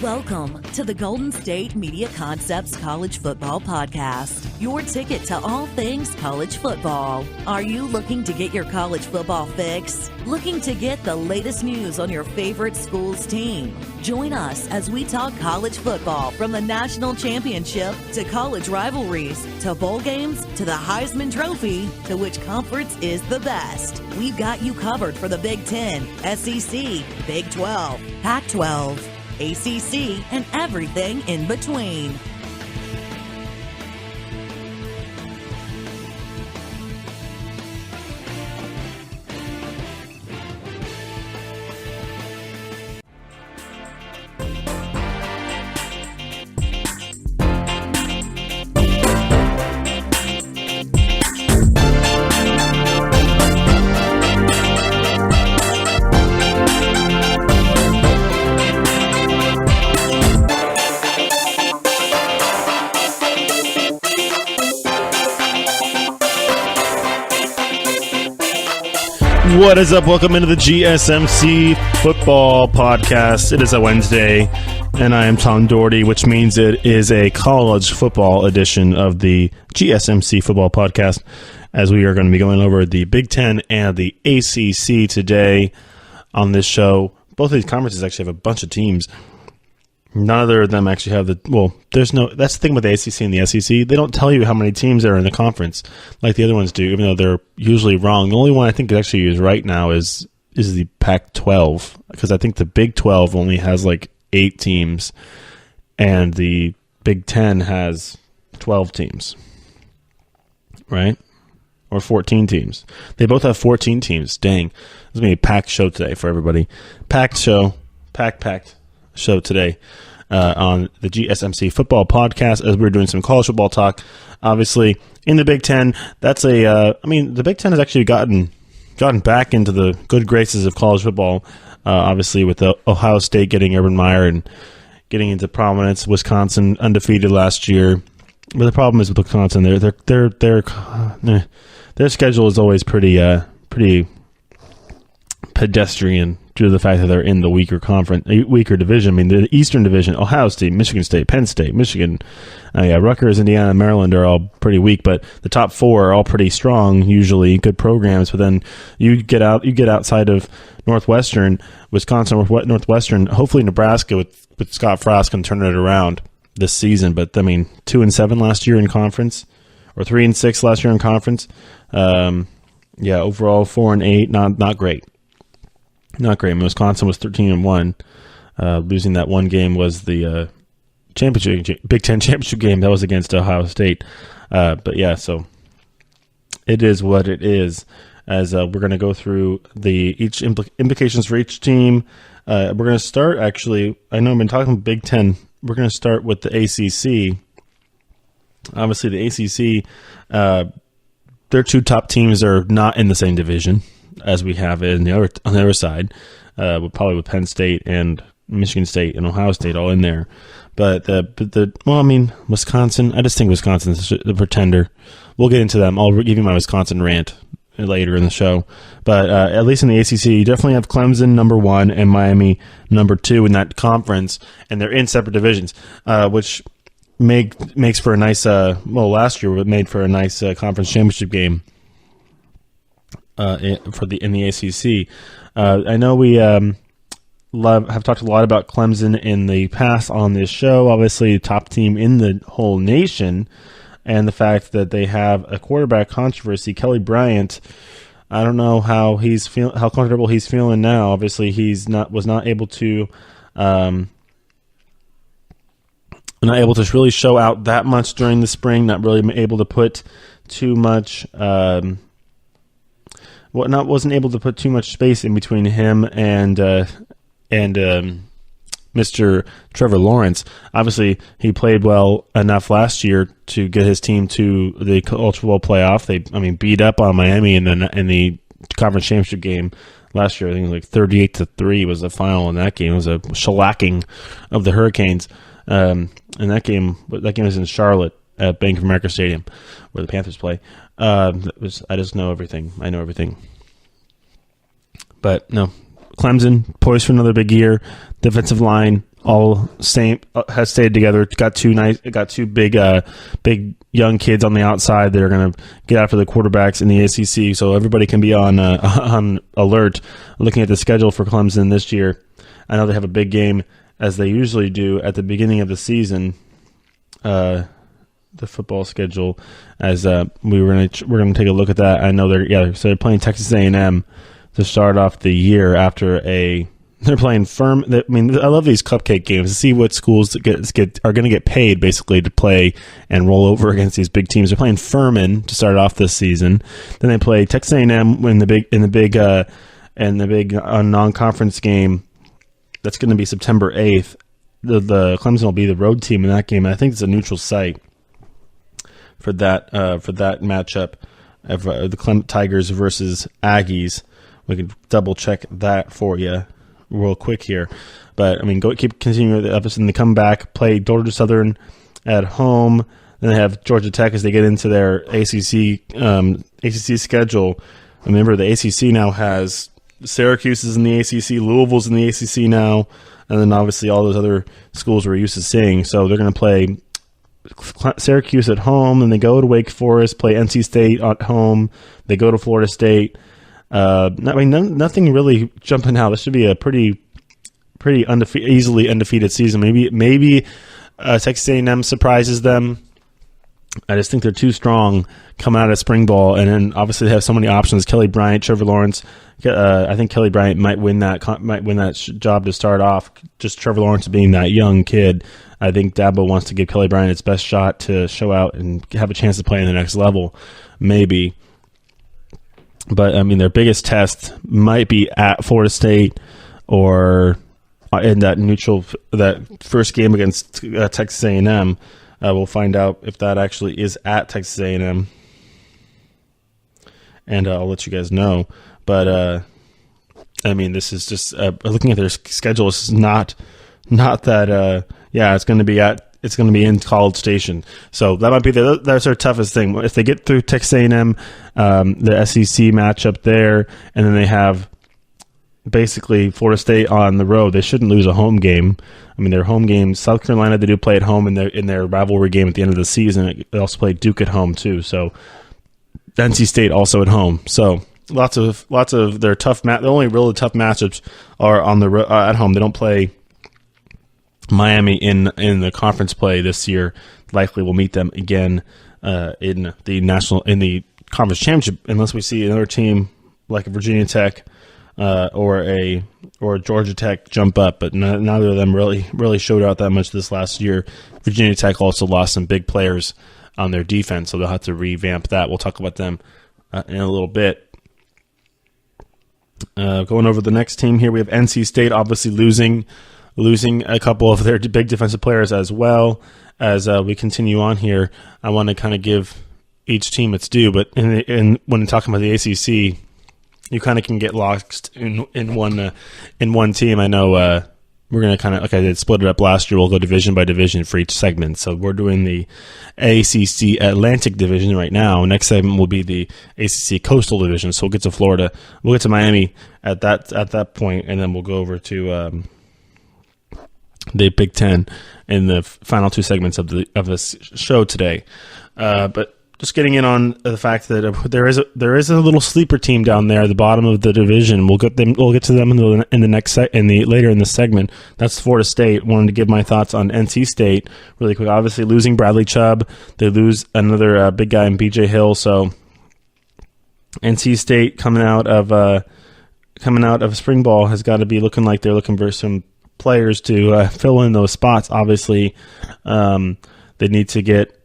Welcome to the Golden State Media Concepts College Football Podcast, your ticket to all things college football. Are you looking to get your college football fix? Looking to get the latest news on your favorite school's team? Join us as we talk college football, from the national championship to college rivalries to bowl games to the Heisman Trophy to which conference is the best. We've got you covered for the Big Ten, SEC, Big 12, Pac-12, ACC, and everything in between. What is up? Welcome into the GSMC Football Podcast. It is a Wednesday, and I am Tom Dougherty, which means it is a college football edition of the GSMC Football Podcast, as we are going to be going over the Big Ten and the ACC today on this show. Both of these conferences actually have a bunch of teams. None of them actually have that's the thing with the ACC and the SEC. They don't tell you how many teams are in the conference like the other ones do, even though they're usually wrong. The only one I think that actually is right now is the Pac-12, because I think the Big 12 only has like 8 teams, and the Big 10 has 12 teams, right? Or 14 teams. They both have 14 teams. Dang. This is going to be a packed show today for everybody. Packed show today on the GSMC Football Podcast, as we're doing some college football talk. Obviously, in the Big Ten, the Big Ten has actually gotten back into the good graces of college football. Obviously, with the Ohio State getting Urban Meyer and getting into prominence. Wisconsin undefeated last year, but the problem is with Wisconsin, their schedule is always pretty pedestrian, due to the fact that they're in the weaker division. I mean, the Eastern Division, Ohio State, Michigan State, Penn State, Michigan, Rutgers, Indiana, and Maryland are all pretty weak, but the top 4 are all pretty strong, usually good programs. But then you get outside of Northwestern, Wisconsin, Northwestern, hopefully Nebraska with Scott Frost can turn it around this season. But I mean, 2-7 last year in conference, or 3-6 last year in conference. Overall 4-8, not great. Not great. I mean, Wisconsin was 13-1. Losing that one game was the Big Ten championship game. That was against Ohio State. So it is what it is. As we're going to go through each implications for each team. We're going to start, actually, I know I've been talking about Big Ten. We're going to start with the ACC. Obviously, the ACC, their 2 top teams are not in the same division as we have it on the other side, probably with Penn State and Michigan State and Ohio State all in there. But Wisconsin, I just think Wisconsin's the pretender. We'll get into them. I'll give you my Wisconsin rant later in the show. But at least in the ACC, you definitely have Clemson number 1 and Miami number 2 in that conference, and they're in separate divisions, which makes for a nice. Last year it made for a nice conference championship game. In the ACC, I know we have talked a lot about Clemson in the past on this show. Obviously, top team in the whole nation, and the fact that they have a quarterback controversy. Kelly Bryant, I don't know how comfortable he's feeling now. Obviously, was not able to really show out that much during the spring. Not really able to put too much. Wasn't able to put too much space in between him and Mr. Trevor Lawrence. Obviously, he played well enough last year to get his team to the College Football Playoff. They, beat up on Miami in the conference championship game last year. I think it was like 38-3 was the final in that game. It was a shellacking of the Hurricanes. And that game was in Charlotte at Bank of America Stadium, where the Panthers play. I just know everything. I know everything. But no, Clemson, poised for another big year. Defensive line, all same, has stayed together. Got two big young kids on the outside that are going to get after the quarterbacks in the ACC. So everybody can be on alert. Looking at the schedule for Clemson this year, I know they have a big game, as they usually do at the beginning of the season. The football schedule, as we're gonna take a look at that. I know they're playing Texas A&M to start off the year after they're playing firm. I mean, I love these cupcake games to see what schools are going to get paid basically to play and roll over against these big teams. They're playing Furman to start off this season. Then they play Texas A&M in the big non-conference game. That's going to be September 8th. The Clemson will be the road team in that game. And I think it's a neutral site for that matchup of the Tigers versus Aggies. We can double check that for you real quick here. But I mean, keep continuing with the episode. And they come back, play Georgia Southern at home. Then they have Georgia Tech as they get into their ACC schedule. Remember, the ACC now has Syracuse is in the ACC, Louisville's in the ACC now, and then obviously all those other schools we're used to seeing. So they're going to play Syracuse at home, and they go to Wake Forest, play NC State at home. They go to Florida State. Nothing really jumping out. This should be a pretty easily undefeated season. Maybe Texas A&M surprises them. I just think they're too strong coming out of spring ball, and then obviously they have so many options. Kelly Bryant, Trevor Lawrence. I think Kelly Bryant might win that job to start off. Just Trevor Lawrence being that young kid. I think Dabo wants to give Kelly Bryant its best shot to show out and have a chance to play in the next level, maybe. But I mean, their biggest test might be at Florida State or in that first game against Texas A&M. We'll find out if that actually is at Texas A&M, and I'll let you guys know. But I mean, this is just looking at their schedule. This is not that. It's going to be in College Station, so that might be that's their toughest thing. If they get through Texas A&M, the SEC matchup there, and then they have basically Florida State on the road, they shouldn't lose a home game. I mean, their home games, South Carolina, they do play at home in their rivalry game at the end of the season. They also play Duke at home too. So NC State also at home. So lots of their tough the only really tough matchups are on the at home. They don't play Miami in the conference play this year. Likely we'll meet them again in the conference championship, unless we see another team like a Virginia Tech or Georgia Tech jump up. But neither of them really showed out that much this last year. Virginia Tech also lost some big players on their defense, so they'll have to revamp that. We'll talk about them in a little bit. Going over the next team here, we have NC State obviously losing a couple of their big defensive players as well. As we continue on here, I want to kind of give each team its due, but when talking about the ACC, you kind of can get lost in one team. I know we're going to kind of, like I did, split it up last year. We'll go division by division for each segment. So we're doing the ACC Atlantic Division right now. Next segment will be the ACC Coastal Division. So we'll get to Florida. We'll get to Miami at that point, and then we'll go over to the Big Ten in the final two segments of this show today. But just getting in on the fact that there is a little sleeper team down there at the bottom of the division. We'll get to them later in the segment. That's Florida State. Wanted to give my thoughts on NC State really quick. Obviously, losing Bradley Chubb, they lose another big guy in BJ Hill. So NC State coming out of spring ball has got to be looking like they're looking for some players to fill in those spots. Obviously, they need to get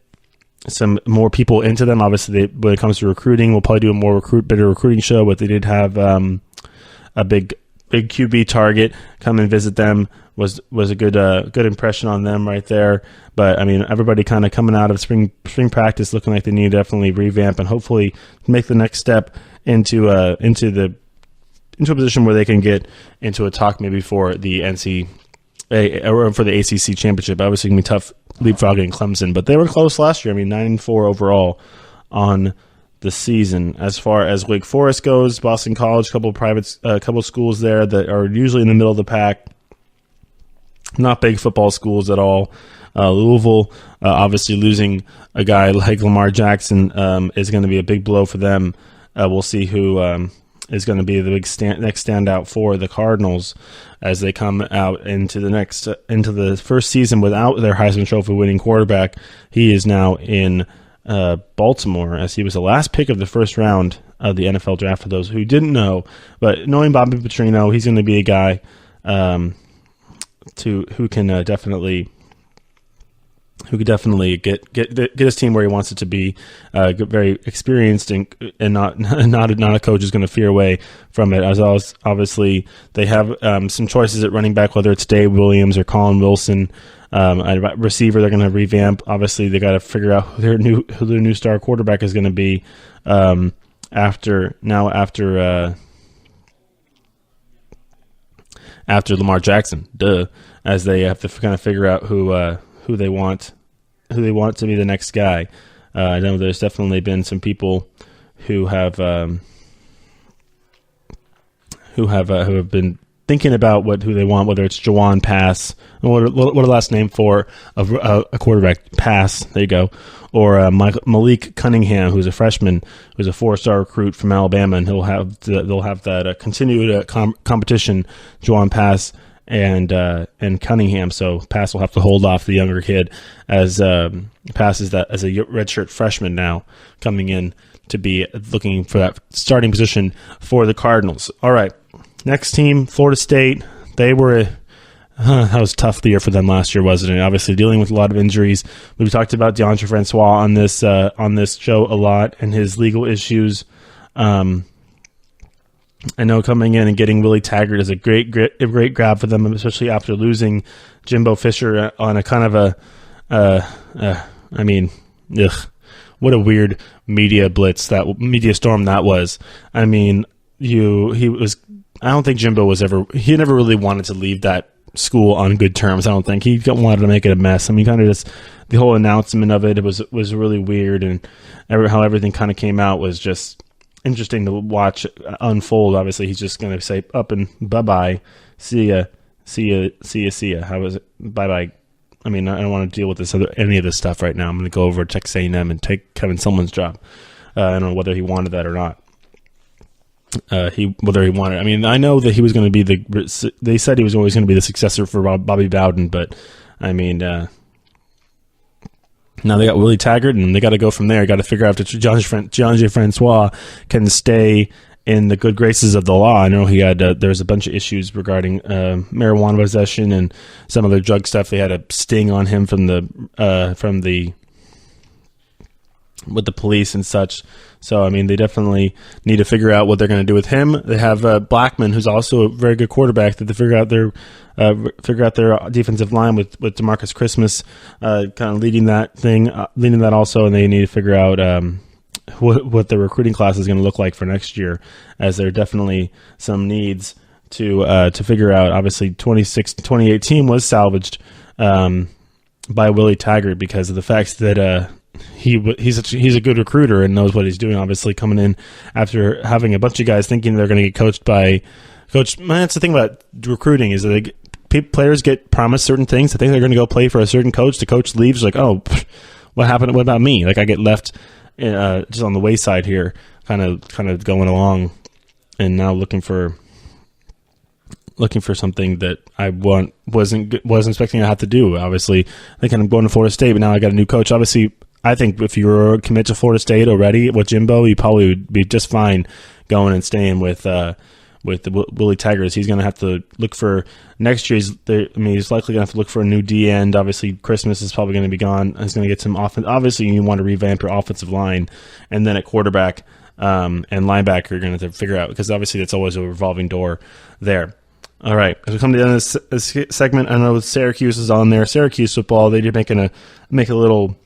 some more people into them. Obviously, when it comes to recruiting, we'll probably do a better recruiting show, but they did have a big QB target come and visit them. Was a good impression on them right there. But I mean, everybody kind of coming out of spring practice looking like they need to definitely revamp and hopefully make the next step into a position where they can get into a talk maybe for the or for the ACC championship. Obviously, it's going to be tough leapfrogging Clemson, but they were close last year. I mean, 9-4 overall on the season. As far as Wake Forest goes, Boston College, couple schools there that are usually in the middle of the pack. Not big football schools at all. Louisville, obviously losing a guy like Lamar Jackson is going to be a big blow for them. We'll see who is going to be the big next standout for the Cardinals as they come out into the first season without their Heisman Trophy winning quarterback. He is now in Baltimore, as he was the last pick of the first round of the NFL draft, for those who didn't know. But knowing Bobby Petrino, he's going to be a guy who can definitely get his team where he wants it to be. Very experienced and not a coach who's going to fear away from it. As obviously they have some choices at running back, whether it's Dave Williams or Colin Wilson. A receiver they're going to revamp. Obviously they got to figure out who their new star quarterback is going to be after Lamar Jackson. As they have to kind of figure out who they want to be the next guy. I know there's definitely been some people who have been thinking about who they want, whether it's Jawan Pass, what a last name for a quarterback, Pass, there you go, or Malik Cunningham, who's a freshman, who's a 4-star recruit from Alabama, and they'll have that continued competition, Jawan Pass and Cunningham. So Pass will have to hold off the younger kid as Pass is that as a redshirt freshman now coming in to be looking for that starting position for the Cardinals. All right, next team, Florida State. They were that was a tough year for them last year, wasn't it? Obviously dealing with a lot of injuries. We've talked about DeAndre Francois on this show a lot and his legal issues. I know coming in and getting Willie Taggart is a great grab for them, especially after losing Jimbo Fisher on a kind of what a weird media storm that was. I mean, I don't think Jimbo he never really wanted to leave that school on good terms. I don't think he wanted to make it a mess. I mean, kind of just the whole announcement of it was really weird, and how everything kind of came out was just interesting to watch unfold. Obviously, he's just going to say up and bye-bye, see ya. How was it? Bye-bye. I mean, I don't want to deal with any of this stuff right now. I'm going to go over to Texas A&M and take Kevin Sumlin's job. I don't know whether he wanted that or not. Whether he wanted. I mean, I know that he was going to be they said he was always going to be the successor for Bobby Bowden, but I mean, now they got Willie Taggart, and they got to go from there. Got to figure out if DeAndre Francois can stay in the good graces of the law. I know he had there was a bunch of issues regarding marijuana possession and some other drug stuff. They had a sting on him with the police and such. So, I mean, they definitely need to figure out what they're going to do with him. They have Blackman, who's also a very good quarterback, that they figure out their defensive line with DeMarcus Christmas kind of leading that also, and they need to figure out what the recruiting class is going to look like for next year, as there are definitely some needs to figure out. Obviously, 2018 was salvaged by Willie Taggart because of the fact that he's a good recruiter and knows what he's doing. Obviously, coming in after having a bunch of guys thinking they're going to get coached by coach. Man, that's the thing about recruiting is that players get promised certain things. They think they're going to go play for a certain coach. The coach leaves like, oh, what happened? What about me? Like I get left just on the wayside here, kind of going along, and now looking for something that I wasn't expecting to have to do. Obviously, I think I'm going to Florida State, but now I got a new coach. Obviously, I think if you were committed to Florida State already with Jimbo, you probably would be just fine going and staying with Willie Taggart. He's going to have to look for next year. He's likely going to have to look for a new D end. Obviously, Christmas is probably going to be gone. He's going to get some offense. Obviously, you want to revamp your offensive line, and then at quarterback and linebacker, you're going to have to figure out, because obviously that's always a revolving door there. All right, as we come to the end of this segment, I know Syracuse is on there. Syracuse football, they did make a little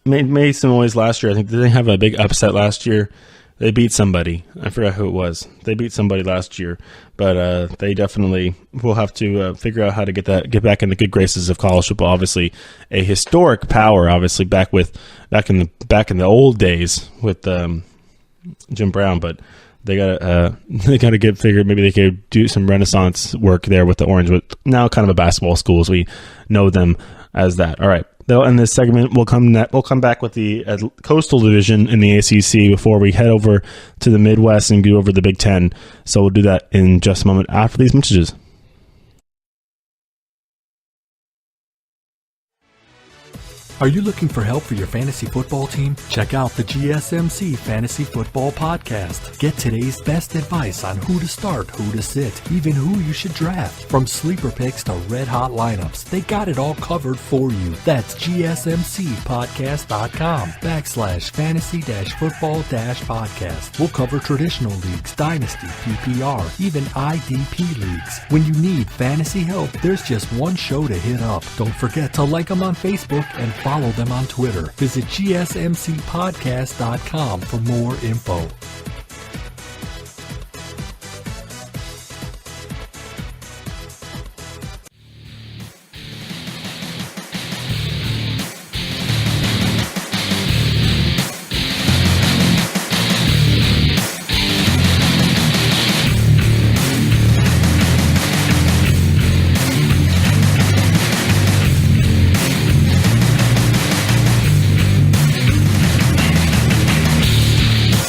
made some noise last year. I think they didn't have a big upset last year. They beat somebody. I forgot who it was. They beat somebody last year, but they definitely will have to figure out how to get back in the good graces of college football. Obviously, a historic power. Obviously, back in the old days with Jim Brown, but they gotta get figured. Maybe they could do some Renaissance work there with the Orange, with now kind of a basketball school as we know them as that. All right. Though in this segment, we'll come back with the Coastal Division in the ACC before we head over to the Midwest and go over the Big Ten. So we'll do that in just a moment after these messages. Are you looking for help for your fantasy football team? Check out the GSMC Fantasy Football Podcast. Get today's best advice on who to start, who to sit, even who you should draft. From sleeper picks to red-hot lineups, they got it all covered for you. That's gsmcpodcast.com/fantasy-football-podcast. We'll cover traditional leagues, dynasty, PPR, even IDP leagues. When you need fantasy help, there's just one show to hit up. Don't forget to like them on Facebook and follow them on Twitter. Visit gsmcpodcast.com for more info.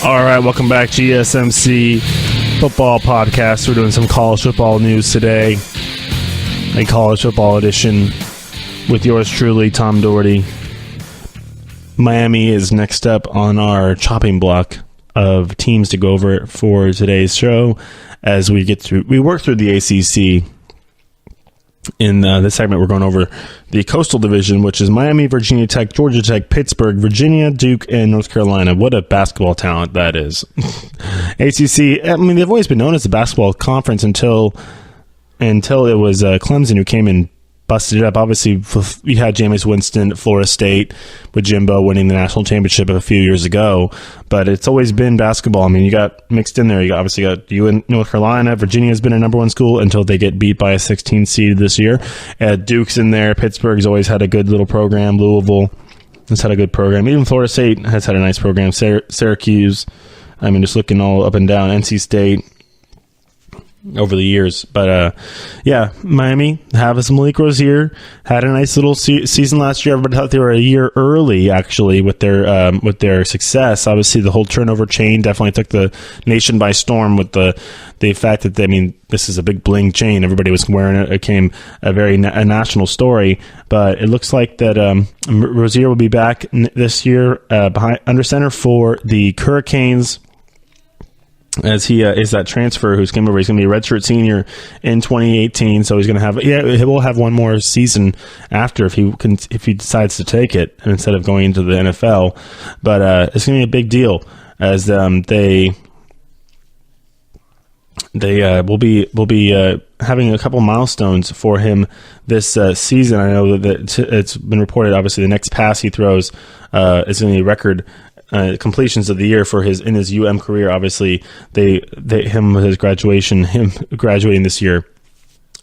All right, welcome back, GSMC Football Podcast. We're doing some college football news today, a college football edition with yours truly, Tom Dougherty. Miami is next up on our chopping block of teams to go over for today's show as we work through the ACC. In this segment, we're going over the Coastal Division, which is Miami, Virginia Tech, Georgia Tech, Pittsburgh, Virginia, Duke, and North Carolina. What a basketball talent that is. ACC, I mean, they've always been known as a basketball conference until it was Clemson who came and busted it up. Obviously, you had Jameis Winston at Florida State with Jimbo winning the national championship a few years ago, but it's always been basketball. I mean, you got mixed in there. You obviously got you in North Carolina. Virginia's been a number one school until they get beat by a 16 seed this year. Duke's in there. Pittsburgh's always had a good little program. Louisville has had a good program. Even Florida State has had a nice program. Syracuse, I mean, just looking all up and down. NC State over the years, but Miami have some Malik Rozier had a nice little season last year. Everybody thought they were a year early, actually, with their success. Obviously, the whole turnover chain definitely took the nation by storm with the fact that this is a big bling chain. Everybody was wearing it. It became a very national story. But it looks like that Rozier will be back this year under center for the Hurricanes, as he is that transfer who's came over. He's going to be a redshirt senior in 2018, so he's going to have he will have one more season after if he decides to take it instead of going into the NFL. But it's going to be a big deal as they will be having a couple milestones for him this season. I know that it's been reported. Obviously, the next pass he throws is going to be a record completions of the year for his UM career. Obviously, him graduating this year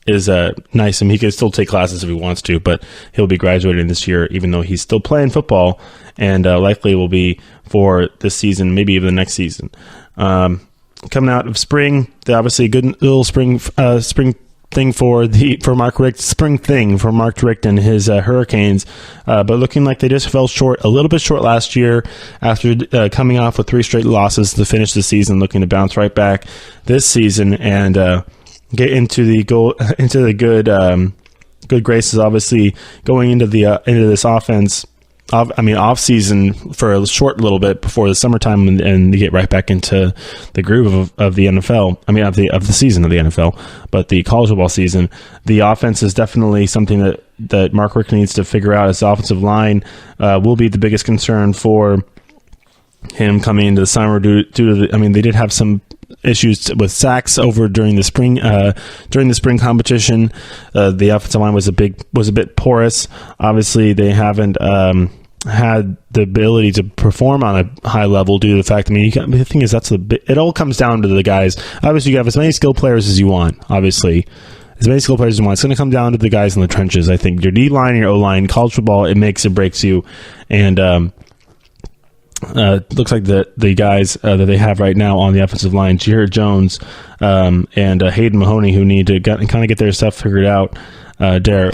is nice. I mean, he can still take classes if he wants to, but he'll be graduating this year, even though he's still playing football, and likely will be for this season, maybe even the next season. Coming out of spring, obviously a good little spring thing for Mark Richt and his Hurricanes, but looking like they just fell a little bit short last year after coming off with 3 straight losses to finish the season, looking to bounce right back this season and get into the good graces. Obviously, going into this offense. Off season for a short little bit before the summertime, and to get right back into the groove of the NFL. Of the season of the NFL, but the college football season, the offense is definitely something that Mark Richt needs to figure out. His offensive line will be the biggest concern for him coming into the summer due to they did have some issues with sacks during the spring competition. The offensive line was a bit porous. Obviously, they haven't had the ability to perform on a high level due to the fact, the thing is, it all comes down to the guys. Obviously, you have as many skill players as you want, obviously. As many skill players as you want. It's going to come down to the guys in the trenches. I think your D-line and your O-line, college football, it makes or breaks you. And looks like the guys that they have right now on the offensive line, Jared Jones and Hayden Mahoney, who need to kind of get their stuff figured out there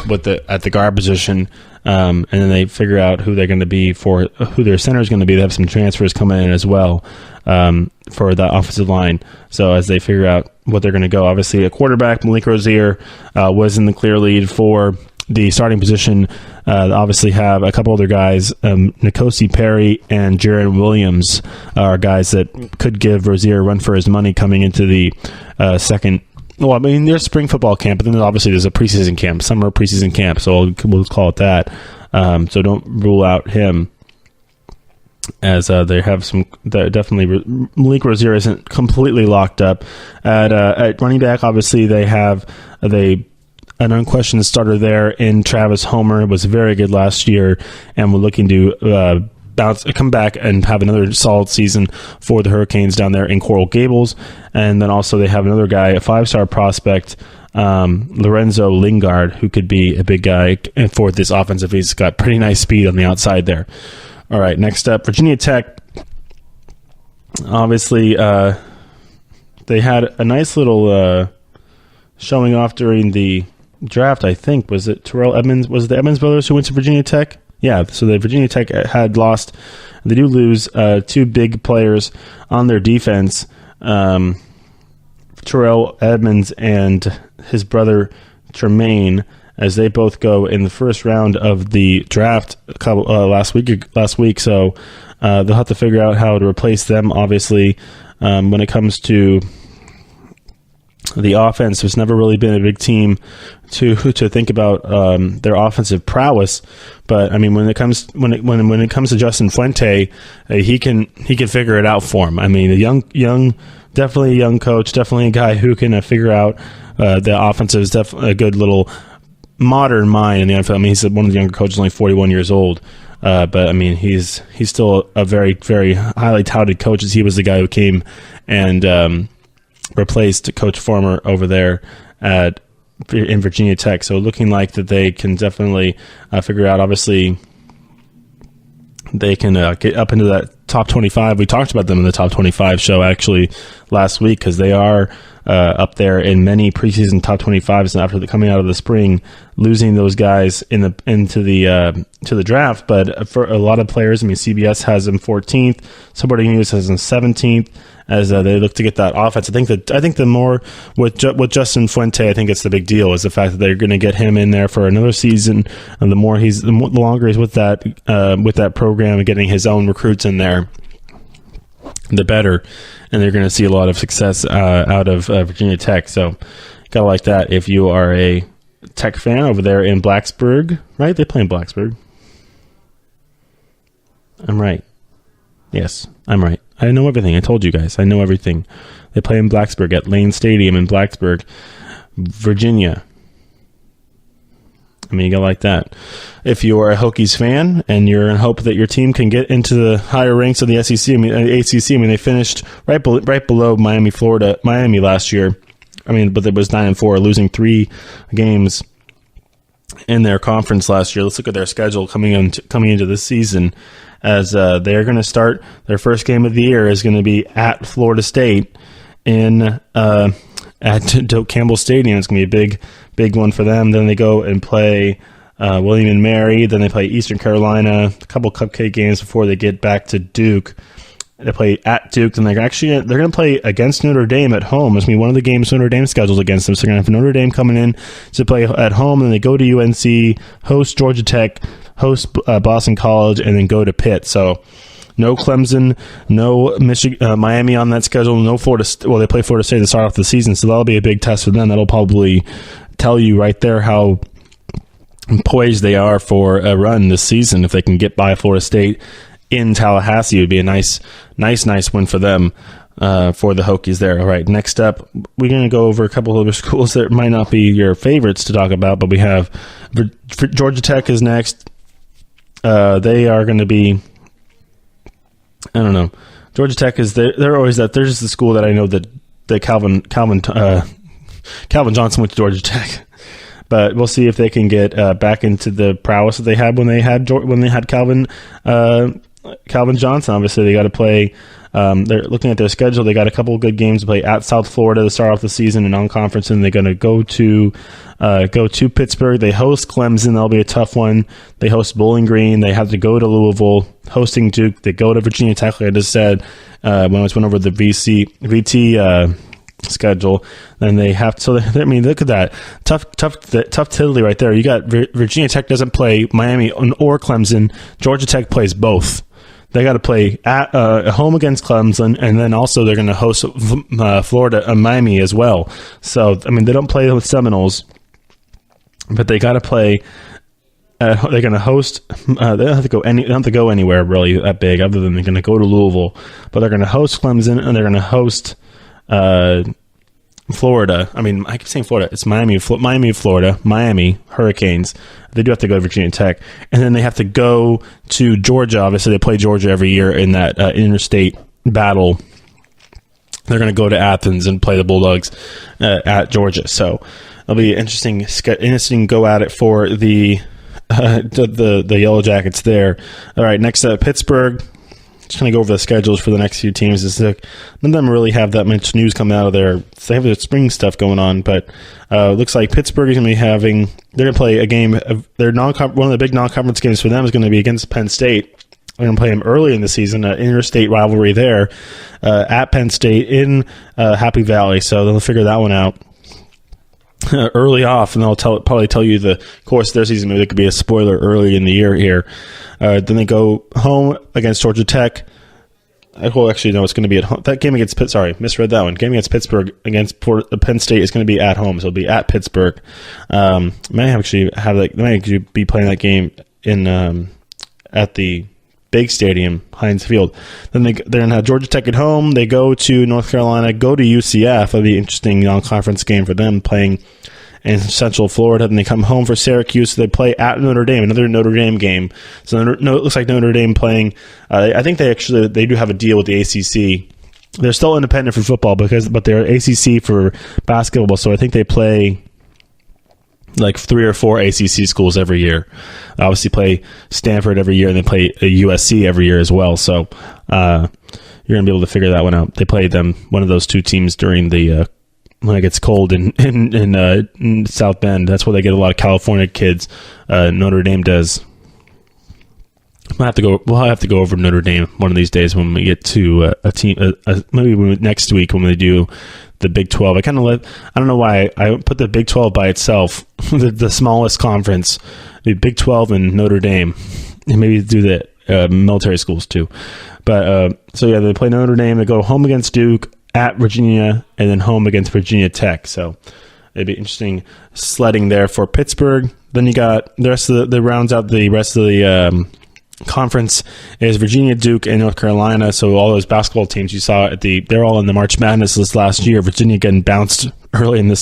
at the guard position. And then they figure out who they're going to be for who their center is going to be. They have some transfers coming in as well for the offensive line. So as they figure out what they're going to go, obviously a quarterback, Malik Rozier, was in the clear lead for the starting position. Obviously have a couple other guys, Nkosi Perry and Jaron Williams are guys that could give Rozier a run for his money coming into the second. Well, there's spring football camp, but then obviously there's a preseason camp, summer preseason camp, so we'll call it that. So don't rule out him, as they have some. Definitely, Malik Rozier isn't completely locked up. At running back, obviously they have an unquestioned starter there in Travis Homer. Was very good last year, and we're looking to come back and have another solid season for the Hurricanes down there in Coral Gables. And then also they have another guy, a 5-star prospect, Lorenzo Lingard, who could be a big guy for this offensive. He's got pretty nice speed on the outside there. All right, next up, Virginia Tech. Obviously, they had a nice little showing off during the draft, I think. Was it Terrell Edmonds? Was it the Edmonds brothers who went to Virginia Tech? Yeah, so the Virginia Tech had lost. They do lose two big players on their defense, Terrell Edmonds and his brother Tremaine, as they both go in the first round of the draft last week. So they'll have to figure out how to replace them. Obviously, when it comes to the offense, there's never really been a big team to think about their offensive prowess. But when it comes to Justin Fuente, he can figure it out for him. Definitely a young coach, definitely a guy who can figure out the offensive. Is definitely a good little modern mind in the NFL. He's one of the younger coaches, only 41 years old. But he's still a very, very highly touted coach, as he was the guy who came and replaced Coach Farmer over there in Virginia Tech. So looking like that they can definitely figure out. Obviously, they can get up into that top 25. We talked about them in the top 25 show actually last week, because they are up there in many preseason top 25s after coming out of the spring, losing those guys to the draft. But for a lot of players, CBS has them 14th, Sporting News has them 17th, as they look to get that offense. I think the more with Justin Fuente, I think it's the big deal is the fact that they're going to get him in there for another season, and the longer he's with that program and getting his own recruits in there, the better. And they're going to see a lot of success out of Virginia Tech. So gotta like that if you are a Tech fan over there in Blacksburg, right? They play in Blacksburg. I'm right. Yes, I'm right. I know everything. I told you guys. I know everything. They play in Blacksburg at Lane Stadium in Blacksburg, Virginia. You gotta like that. If you are a Hokies fan and you're in hope that your team can get into the higher ranks of the SEC, ACC. They finished right below Miami last year. But it was 9-4, losing 3 games in their conference last year. Let's look at their schedule coming into this season, as they're going to start their first game of the year is going to be at Florida State at Campbell Stadium. It's going to be a big one for them. Then they go and play William and Mary. Then they play Eastern Carolina, a couple cupcake games before they get back to Duke. They play at Duke, and they're going to play against Notre Dame at home. It's going to be one of the games Notre Dame schedules against them. So they're going to have Notre Dame coming in to play at home, and they go to UNC, host Georgia Tech, host Boston College, and then go to Pitt. So no Clemson, no Miami on that schedule, no Florida. Well, they play Florida State to start off the season, so that'll be a big test for them. That'll probably tell you right there how poised they are for a run this season. If they can get by Florida State in Tallahassee, it would be a nice win for them, for the Hokies there. All right, next up, we're going to go over a couple of other schools that might not be your favorites to talk about, but we have Georgia Tech is next. they are going to be, I don't know. Georgia Tech is they're always that. They're just the school that I know that Calvin Johnson went to Georgia Tech. But we'll see if they can get back into the prowess that they had when they had Calvin Johnson. Obviously, they got to play. They're looking at their schedule. They got a couple of good games to play at South Florida to start off the season and non-conference, and they're going to go to Pittsburgh. They host Clemson. That'll be a tough one. They host Bowling Green. They have to go to Louisville, hosting Duke. They go to Virginia Tech, like I just said when I went over the VT schedule. Then they have to. So I mean, look at that tough tiddly right there. You got Virginia Tech doesn't play Miami or Clemson. Georgia Tech plays both. They got to play at home against Clemson, and then also they're going to host Florida, Miami as well. So I mean, they don't play the Seminoles, but they got to play. They're going to host. They don't have to go anywhere really that big, other than they're going to go to Louisville. But they're going to host Clemson, and they're going to host Florida. I mean, I keep saying Florida. It's Miami, Florida, Miami Hurricanes. They do have to go to Virginia Tech, and then they have to go to Georgia. Obviously, they play Georgia every year in that interstate battle. They're going to go to Athens and play the Bulldogs at Georgia. So it'll be interesting go at it for the Yellow Jackets there. All right, next up, Pittsburgh. Just going to go over the schedules for the next few teams. None of them really have that much news coming out of there. They have the spring stuff going on, but looks like Pittsburgh is going to be having. They're going to play a game. One of the big non-conference games for them is going to be against Penn State. They're going to play them early in the season, an interstate rivalry there at Penn State in Happy Valley. So they'll figure that one out early off, and they'll probably tell you the course of their season. Maybe there could be a spoiler early in the year here. Then they go home against Georgia Tech. Well, actually, no, it's going to be at home. That game against misread that one. Game against Pittsburgh against Penn State is going to be at home, so it'll be at Pittsburgh. May actually be playing that game in at the big stadium, Heinz Field. Then they're going to have Georgia Tech at home. They go to North Carolina, go to UCF. That'll be an interesting non-conference game for them, playing in Central Florida. Then they come home for Syracuse. So they play at Notre Dame, another Notre Dame game. So it looks like Notre Dame playing. I think they do have a deal with the ACC. They're still independent for football but they're ACC for basketball. So I think they play like 3 or 4 ACC schools every year. They obviously play Stanford every year, and they play USC every year as well. So you're going to be able to figure that one out. They play one of those two teams during the when it gets cold in South Bend. That's where they get a lot of California kids. Notre Dame does. We'll have to go over Notre Dame one of these days when we get to a team. Maybe next week when we do the Big 12. I don't know why I put the Big 12 by itself, the smallest conference, the Big 12 and Notre Dame, and maybe do the military schools too. But so yeah, they play Notre Dame. They go home against Duke, at Virginia, and then home against Virginia Tech. So it'd be interesting sledding there for Pittsburgh. Then you got the rest of the rounds out the rest of the conference is Virginia, Duke, and North Carolina. So all those basketball teams you saw they're all in the March Madness list last year. Virginia getting bounced early in the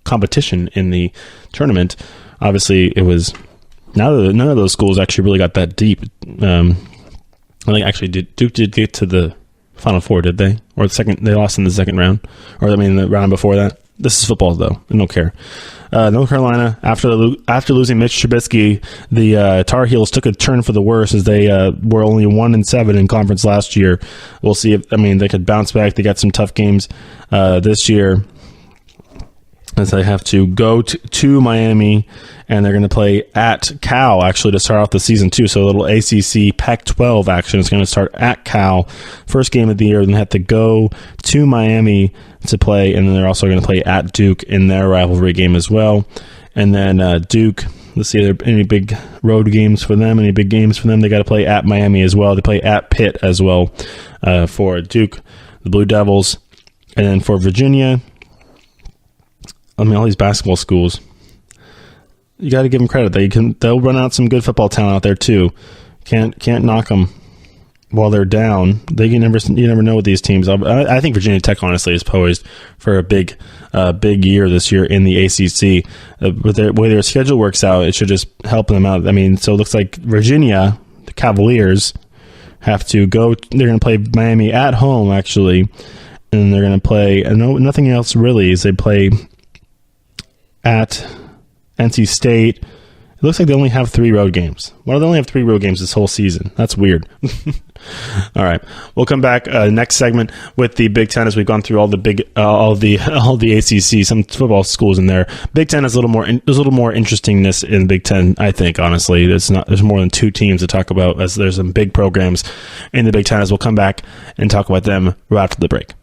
competition in the tournament. Obviously, it was none of those schools actually really got that deep. I think actually Duke did get to the Final Four, did they? Or they lost in the second round, or the round before that. This is football, though. I don't care. North Carolina, after losing Mitch Trubisky, the Tar Heels took a turn for the worse as they were only 1-7 in conference last year. We'll see if they could bounce back. They got some tough games this year, as they have to go to Miami, and they're going to play at Cal, actually, to start off the season, too. So a little ACC Pac-12 action is going to start at Cal. First game of the year, then they have to go to Miami to play, and then they're also going to play at Duke in their rivalry game as well. And then Duke, let's see if there are any big road games for them, any big games for them. They got to play at Miami as well. They play at Pitt as well for Duke, the Blue Devils. And then for Virginia, all these basketball schools, you got to give them credit. They'll run out some good football talent out there too. Can't knock them. while they're down, you never know with these teams. I think Virginia Tech honestly is poised for a big year this year in the ACC. With the way their schedule works out, it should just help them out. I mean, so it looks like Virginia, the Cavaliers, have to go. They're going to play Miami at home actually, and they're going to play. Nothing else really. Is they play at NC State. It looks like they only have 3 road games. Why do they only have 3 road games this whole season? That's weird. All right, we'll come back next segment with the Big Ten as we've gone through all the ACC, some football schools in there. Big Ten has a little more interestingness in Big Ten. I think honestly, there's more than 2 teams to talk about as there's some big programs in the Big Ten. As we'll come back and talk about them right after the break.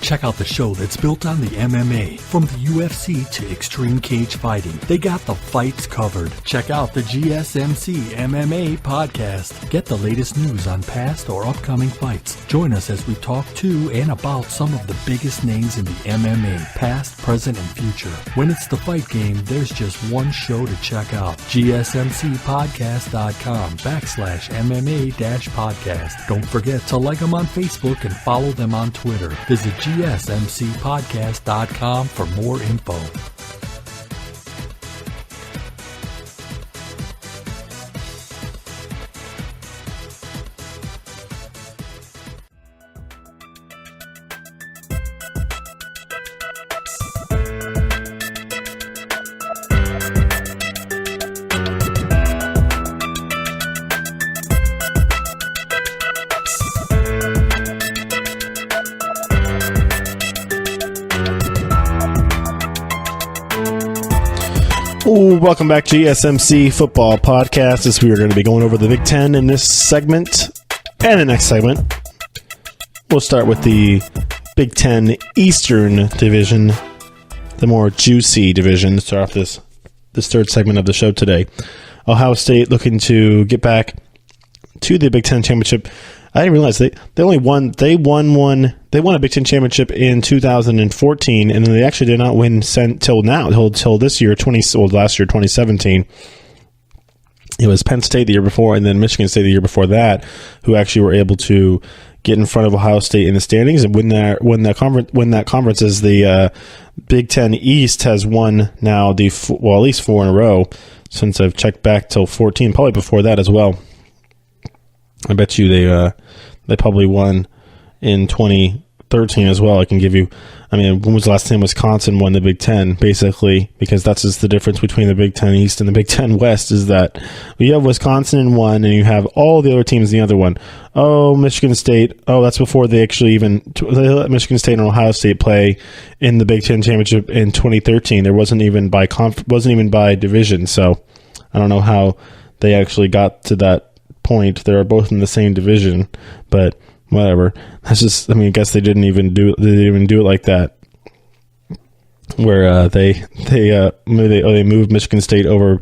Check out the show that's built on the MMA. From the UFC to extreme cage fighting, they got the fights covered. Check out the GSMC MMA Podcast. Get the latest news on past or upcoming fights. Join us as we talk to and about some of the biggest names in the MMA, past, present, and future. When it's the fight game, there's just one show to check out. GSMCpodcast.com/MMA-podcast. Don't forget to like them on Facebook and follow them on Twitter. Visit GSMCpodcast.com for more info. Welcome back to GSMC Football Podcast. As we are going to be going over the Big Ten in this segment and the next segment. We'll start with the Big Ten Eastern Division, the more juicy division, to start off this third segment of the show today. Ohio State looking to get back to the Big Ten Championship. I didn't realize they won a Big Ten championship in 2014, and then they actually did not win till this year, last year, 2017. It was Penn State the year before, and then Michigan State the year before that, who actually were able to get in front of Ohio State in the standings and win that conference. As the Big Ten East has won now at least 4 in a row since I've checked back till 14, probably before that as well. I bet you they probably won in 2013 as well. I can give you, when was the last time Wisconsin won the Big Ten? Basically, because that's just the difference between the Big Ten East and the Big Ten West, is that you have Wisconsin in one and you have all the other teams in the other one. Oh, Michigan State. Oh, that's before they actually they let Michigan State and Ohio State play in the Big Ten championship in 2013. There wasn't even by division. So I don't know how they actually got to that point. They're both in the same division, but whatever. That's just, I guess they didn't even do it like that, where they moved Michigan State over.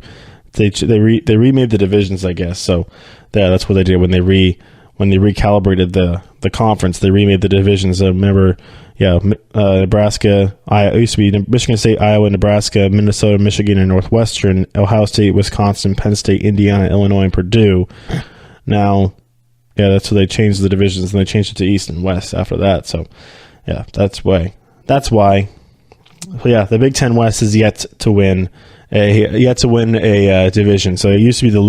They remade the divisions, I guess. So yeah, that's what they did when they recalibrated the conference. They remade the divisions. Remember, Nebraska, it used to be Michigan State, Iowa, Nebraska, Minnesota, Michigan, and Northwestern, Ohio State, Wisconsin, Penn State, Indiana, Illinois, and Purdue. Now, that's where they changed the divisions, and they changed it to East and West after that. So, yeah, that's why. The Big Ten West is yet to win a division. So it used to be the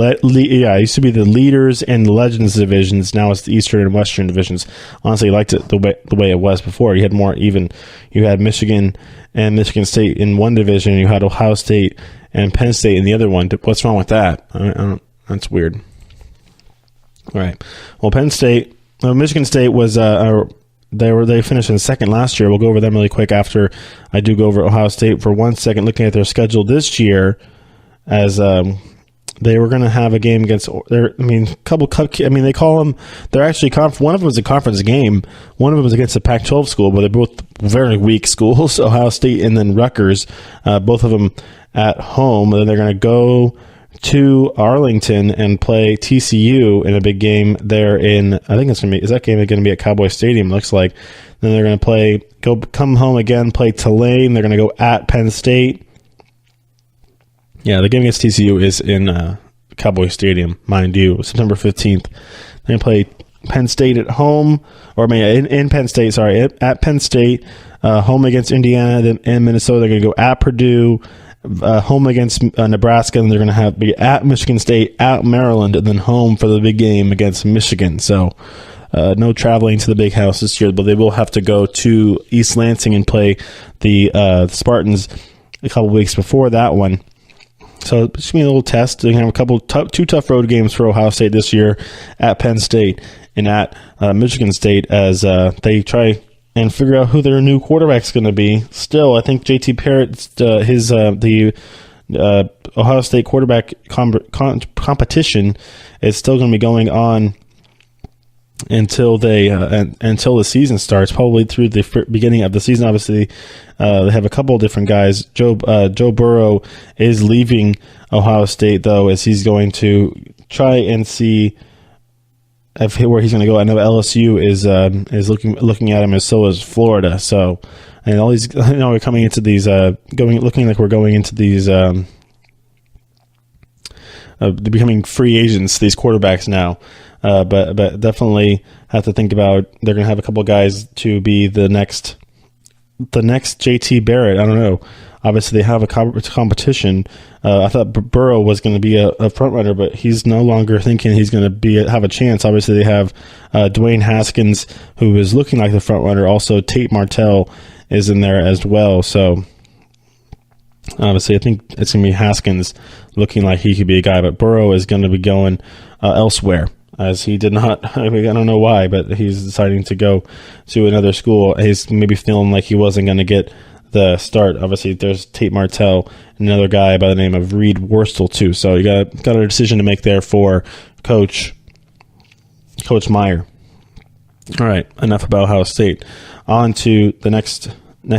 leaders and the legends divisions. Now it's the Eastern and Western divisions. Honestly, I liked it the way it was before. You had more even. You had Michigan and Michigan State in one division. And you had Ohio State and Penn State in the other one. What's wrong with that? That's weird. All right. Well, Michigan State was they finished in second last year. We'll go over them really quick after I do go over Ohio State for 1 second. Looking at their schedule this year, as they were going to have a game against. They call them. They're actually one of them was a conference game. One of them was against a Pac-12 school, but they're both very weak schools. Ohio State and then Rutgers, both of them at home. And then they're going to go to Arlington and play TCU in a big game there in, I think it's going to be, is that game going to be at Cowboy Stadium, looks like. Then they're going to come home again, play Tulane. They're going to go at Penn State. Yeah, the game against TCU is in Cowboy Stadium, mind you, September 15th. They're going to play Penn State at home, in Penn State, sorry, at Penn State, home against Indiana, then in Minnesota. They're going to go at Purdue, home against Nebraska, and they're going to be at Michigan State, at Maryland, and then home for the big game against Michigan. So no traveling to the big house this year, but they will have to go to East Lansing and play the Spartans a couple weeks before that one. So it's going to be a little test. They're going to have two tough road games for Ohio State this year at Penn State and at Michigan State as they try and figure out who their new quarterback's going to be. Still, I think JT Barrett's the Ohio State quarterback competition is still going to be going on until until the season starts, probably through the beginning of the season. Obviously, they have a couple of different guys. Joe Burrow is leaving Ohio State, though, as he's going to try and see where he's going to go. I know LSU is looking at him, as so is Florida. So, and all these, we're coming into these looking like we're going into these becoming free agents, these quarterbacks now. But definitely have to think about they're going to have a couple guys to be the next JT Barrett. I don't know. Obviously, they have a competition. I thought Burrow was going to be a front runner, but he's no longer thinking he's going to have a chance. Obviously, they have Dwayne Haskins, who is looking like the front runner. Also, Tate Martell is in there as well. So, obviously, I think it's going to be Haskins looking like he could be a guy, but Burrow is going to be going elsewhere. As he did not, I don't know why, but he's deciding to go to another school. He's maybe feeling like he wasn't going to get the start. Obviously, there's Tate Martell, another guy by the name of Reed Worstel too. So you got a decision to make there for Coach Meyer. All right, enough about Ohio State. On to the next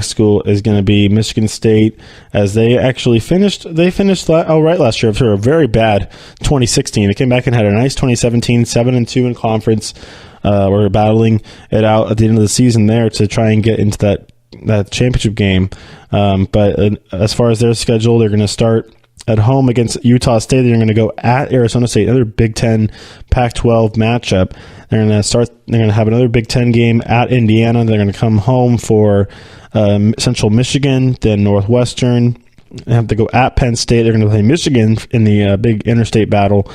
school is going to be Michigan State, as they actually finished last year after a very bad 2016. They came back and had a nice 2017, 7-2 in conference. We're battling it out at the end of the season there to try and get into that championship game. But as far as their schedule, they're going to start at home against Utah State. They're going to go at Arizona State, another Big Ten Pac-12 matchup. They're going to have another Big Ten game at Indiana. They're going to come home for Central Michigan, then Northwestern. They have to go at Penn State. They're going to play Michigan in the big interstate battle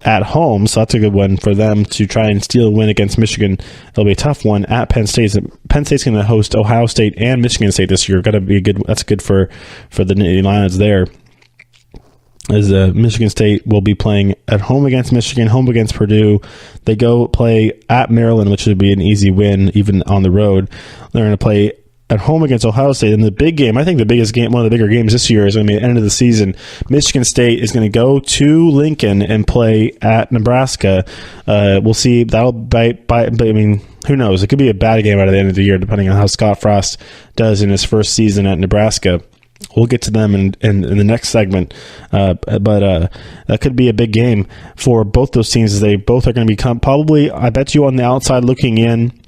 at home, so that's a good one for them to try and steal a win against Michigan. It'll be a tough one at Penn State. Penn State's going to host Ohio State and Michigan State this year. Got to be good. That's good for the Nittany Lions there. As Michigan State will be playing at home against Michigan, home against Purdue. They go play at Maryland, which would be an easy win even on the road. They're going to play at home against Ohio State. And the big game, I think the biggest game, one of the bigger games this year is going to be at the end of the season. Michigan State is going to go to Lincoln and play at Nebraska. We'll see. That'll bite. I mean, who knows? It could be a bad game out of the end of the year, depending on how Scott Frost does in his first season at Nebraska. We'll get to them in the next segment, but that could be a big game for both those teams, as they both are going to become probably, I bet you, on the outside looking in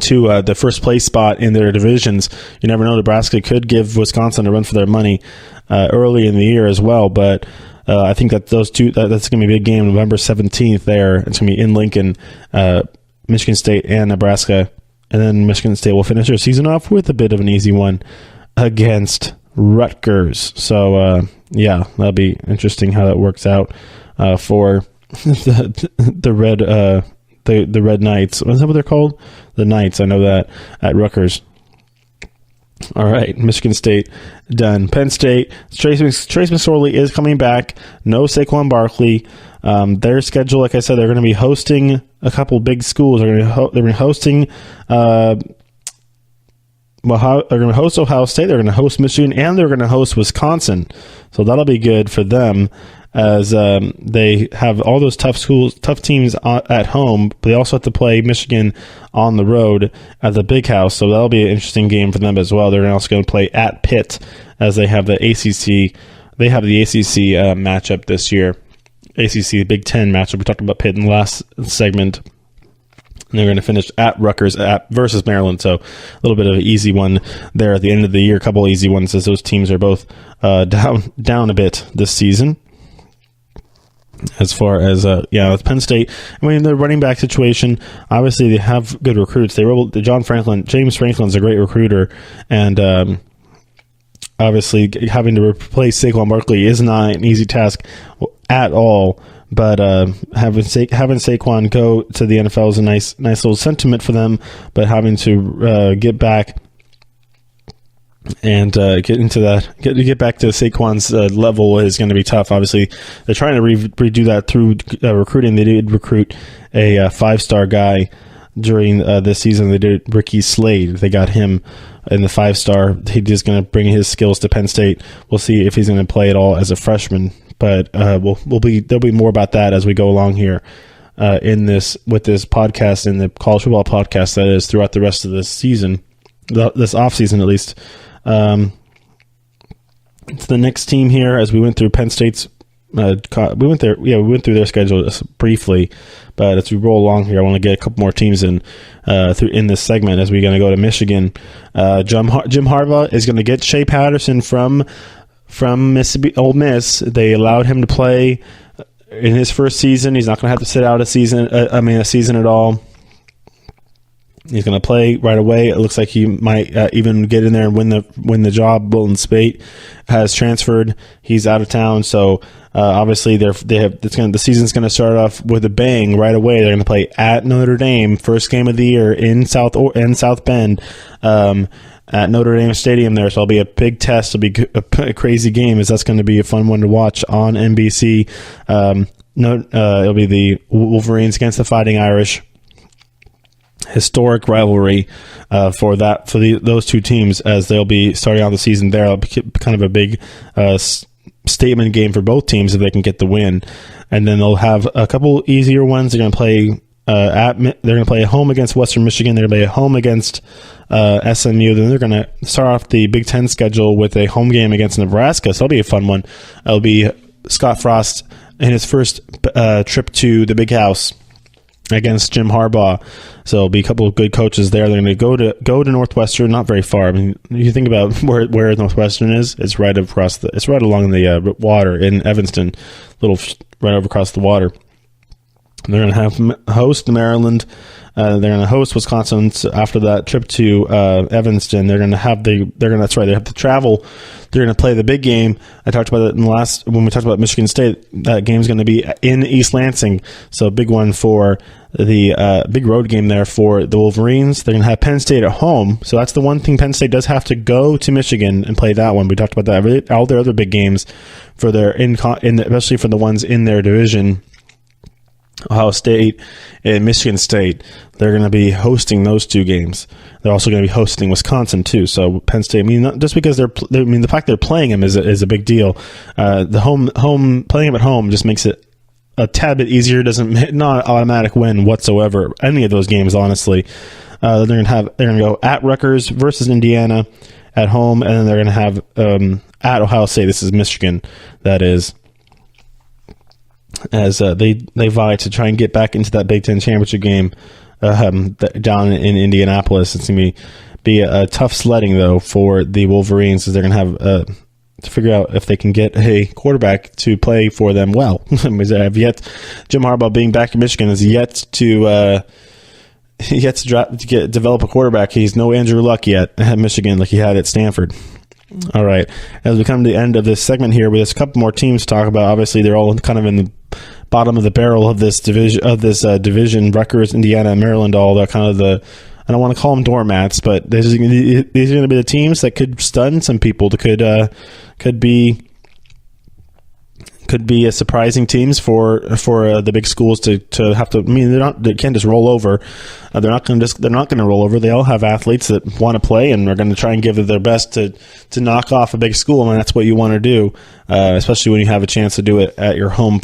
to the first place spot in their divisions. You never know. Nebraska could give Wisconsin a run for their money early in the year as well, but I think that those two, that's going to be a big game, November 17th there. It's going to be in Lincoln, Michigan State and Nebraska, and then Michigan State will finish their season off with a bit of an easy one against Rutgers. So yeah, that'll be interesting how that works out for the Red Knights. Is that what they're called? The Knights. I know that at Rutgers. All right, Michigan State done. Penn State. Trace McSorley is coming back. No Saquon Barkley. Their schedule, like I said, they're going to be hosting a couple big schools. They're going to be hosting. They're going to host Ohio State, they're going to host Michigan, and they're going to host Wisconsin. So that'll be good for them, as they have all those tough teams at home, but they also have to play Michigan on the road at the Big House. So that'll be an interesting game for them as well. They're also going to play at Pitt, as they have the ACC. They have the ACC matchup this year. ACC Big Ten matchup. We talked about Pitt in the last segment. They're going to finish at Rutgers versus Maryland, so a little bit of an easy one there at the end of the year. A couple easy ones as those teams are both down a bit this season. As far as with Penn State, I mean, the running back situation, obviously they have good recruits. James Franklin's a great recruiter, and obviously having to replace Saquon Barkley is not an easy task at all. But having Saquon go to the NFL is a nice little sentiment for them. But having to get back and get back to Saquon's level is going to be tough. Obviously, they're trying to redo that through recruiting. They did recruit a 5-star guy during this season. They did Ricky Slade. They got him in the 5-star. He's just going to bring his skills to Penn State. We'll see if he's going to play at all as a freshman. But there'll be more about that as we go along here with this podcast, in the college football podcast, that is, throughout the rest of this season, this off season at least. To the next team here, as we went through Penn State's, we went through their schedule briefly, but as we roll along here, I want to get a couple more teams in this segment as we're going to go to Michigan. Jim Harbaugh is going to get Shea Patterson from Mississippi Ole Miss. They allowed him to play in his first season. He's not going to have to sit out a season at all. He's going to play right away. It looks like he might even get in there and win the job. Bolton Spate has transferred. He's out of town, so obviously the season's going to start off with a bang right away. They're going to play at Notre Dame, first game of the year in South Bend. At Notre Dame Stadium there, so it'll be a big test. It'll be a crazy game, as that's going to be a fun one to watch on NBC. It'll be the Wolverines against the Fighting Irish. Historic rivalry for those two teams, as they'll be starting out the season there. It'll be kind of a big statement game for both teams if they can get the win. And then they'll have a couple easier ones. They're going to play they're going to play at home against Western Michigan. They're going to play at home against SMU. Then they're going to start off the Big Ten schedule with a home game against Nebraska. So it'll be a fun one. It'll be Scott Frost in his first trip to the Big House against Jim Harbaugh. So it'll be a couple of good coaches there. They're going to go to Northwestern, not very far. I mean, you think about where Northwestern is. It's right along the water in Evanston, right over across the water. They're going to host Maryland. They're going to host Wisconsin. So after that trip to Evanston, they have to travel. They're going to play the big game. I talked about it when we talked about Michigan State. That game's going to be in East Lansing. So a big one for the big road game there for the Wolverines. They're going to have Penn State at home. So that's the one thing. Penn State does have to go to Michigan and play that one. We talked about that. All their other big games for especially for the ones in their division, Ohio State and Michigan State, they're going to be hosting those two games. They're also going to be hosting Wisconsin too. So Penn State, just because the fact they're playing them is a big deal. The home playing them at home just makes it a tad bit easier. Not automatic win whatsoever. Any of those games, honestly. They're going to go at Rutgers versus Indiana at home, and then they're going to have at Ohio State. This is Michigan. That is. As they vie to try and get back into that Big Ten championship game down in Indianapolis. It's going to be a tough sledding, though, for the Wolverines, as they're going to have to figure out if they can get a quarterback to play for them well. Jim Harbaugh, being back in Michigan, is yet to develop a quarterback. He's no Andrew Luck yet at Michigan like he had at Stanford. All right. As we come to the end of this segment here, there's a couple more teams to talk about. Obviously, they're all kind of in the bottom of the barrel of this division. Rutgers, Indiana, and Maryland, all that kind of I don't want to call them doormats, but these are going to be the teams that could stun some people. Could be a surprising teams for the big schools to have to. I mean, they can't just roll over. They're not going to roll over. They all have athletes that want to play and are going to try and give it their best to knock off a big school, and that's what you want to do, especially when you have a chance to do it at your home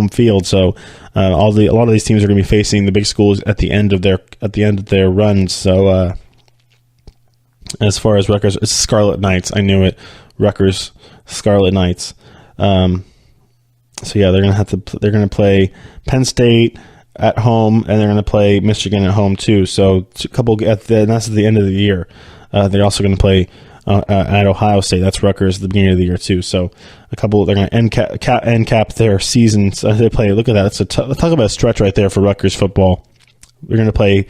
field. So a lot of these teams are going to be facing the big schools at the end of their runs. So as far as Rutgers, it's Scarlet Knights. I knew it. Rutgers Scarlet Knights. So yeah, they're going to play Penn State at home, and they're going to play Michigan at home too. So a couple that's at the end of the year. They're also going to play at Ohio State. That's Rutgers at the beginning of the year too. So a couple, they're going to end cap their season. So they play. Look at that. It's talk about a stretch right there for Rutgers football. They're going to play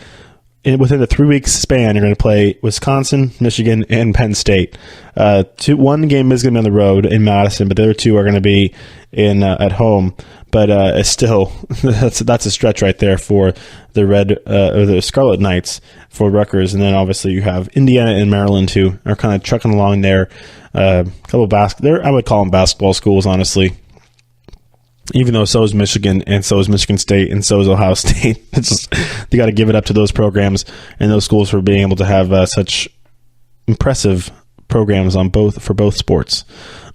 within the 3 weeks span. You're going to play Wisconsin, Michigan, and Penn State. One game is going to be on the road in Madison, but the other two are going to be in at home. But it's still that's a stretch right there for the or the Scarlet Knights for Rutgers, and then obviously you have Indiana and Maryland who are kind of trucking along there. A couple I would call them basketball schools, honestly. Even though so is Michigan, and so is Michigan State, and so is Ohio State. It's just, you got to give it up to those programs and those schools for being able to have such impressive programs for both sports.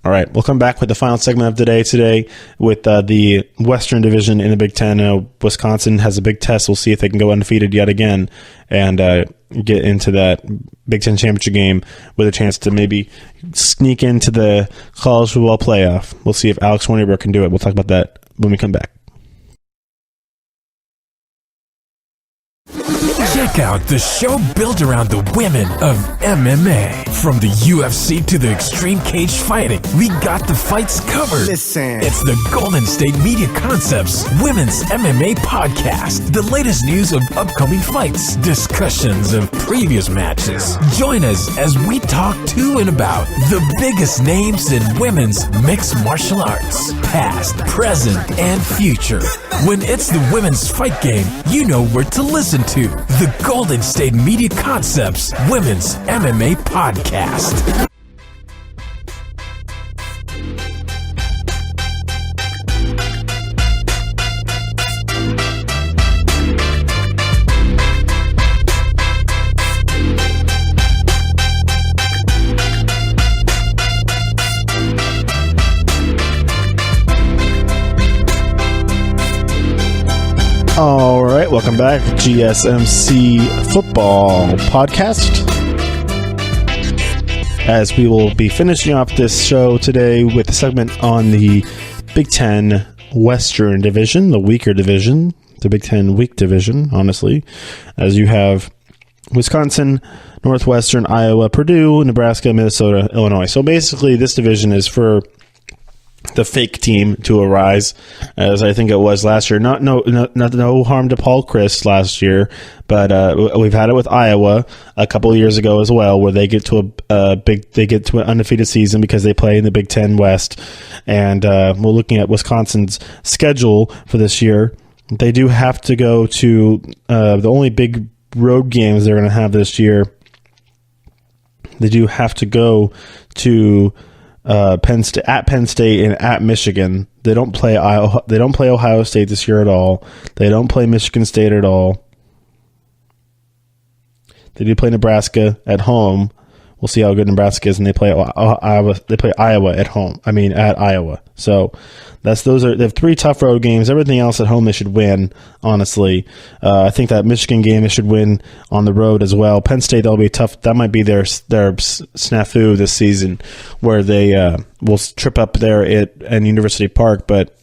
All right, we'll come back with the final segment of today with the Western Division in the Big Ten. Wisconsin has a big test. We'll see if they can go undefeated yet again and get into that Big Ten championship game with a chance to maybe sneak into the college football playoff. We'll see if Alex Warneyberg can do it. We'll talk about that when we come back. Check out the show built around the women of MMA. From the UFC to the extreme cage fighting, we got the fights covered. Listen. It's the Golden State Media Concepts Women's MMA Podcast. The latest news of upcoming fights, discussions of previous matches. Join us as we talk to and about the biggest names in women's mixed martial arts, past, present, and future. When it's the women's fight game, you know where to listen to. The Golden State Media Concepts Women's MMA Podcast. All right, welcome back. GSMC Football Podcast. As we will be finishing off this show today with a segment on the Big Ten Western Division, the weaker division, the Big Ten weak division, honestly, as you have Wisconsin, Northwestern, Iowa, Purdue, Nebraska, Minnesota, Illinois. So basically, this division is for the fake team to arise, as I think it was last year. No harm to Paul Chryst last year, but we've had it with Iowa a couple of years ago as well, where they get to an undefeated season because they play in the Big Ten West. And we're looking at Wisconsin's schedule for this year. They do have to go to the only big road games they're going to have this year. They do have to go to Penn State and at Michigan. They don't play Iowa. They don't play Ohio State this year at all. They don't play Michigan State at all. They do play Nebraska at home. We'll see how good Nebraska is, and they play Iowa. They play Iowa at home. At Iowa. So they have 3 tough road games. Everything else at home they should win. Honestly, I think that Michigan game they should win on the road as well. Penn State, that'll be tough. That might be their snafu this season, where they will trip up there at University Park. But